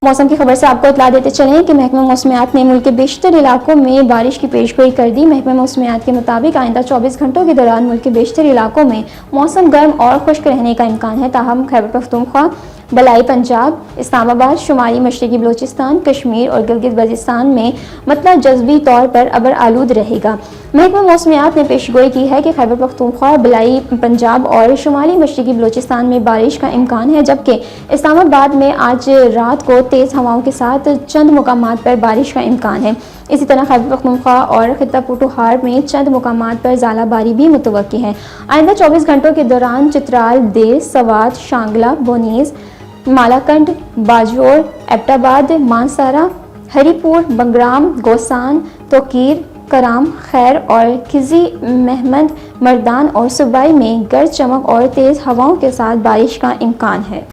मौसम की खबर से आपको इतला देते चलें कि महकमा मौसमियात ने मुल्क के बेशतर इलाकों में बारिश की पेशगोई कर दी। महकमा मौसमियात के मुताबिक आइंदा 24 घंटों के दौरान मुल्क के बेशतर इलाकों में मौसम गर्म और खुश्क रहने का इम्कान है। ताहम खैबर पख्तूनख्वा, बलाई पंजाब, इस्लामाबाद, शुमाली मशरकी बलूचिस्तान, कश्मीर और गिलगित बल्तिस्तान में मतलब जज़वी तौर पर अबर आलूद रहेगा। महकमा मौसमियात ने पेशगोई की है कि खैबर पख्तूनख्वा, बलाई पंजाब और शुमाली मशरकी बलूचिस्तान में बारिश का इम्कान है, जबकि इस्लामाबाद में आज रात को तेज़ हवाओं के साथ चंद मुकामात पर बारिश का इम्कान है। इसी तरह खैबर पख्तूनख्वा और खित्ता पटुहार में चंद मुकामात पर ज़ालाबारी भी मुतवक्की है। आइंदा 24 घंटों के दौरान चित्राल, देर, सवात, शांगला, बोनीस, मालाकंड, बाजोर, एबटाबाद, मानसारा, हरीपुर, बंगराम, गोसान, तोकीर, कराम, खैर और खिजी, महमद, मर्दान और सुबाई में गर्ज चमक और तेज़ हवाओं के साथ बारिश का इम्कान है।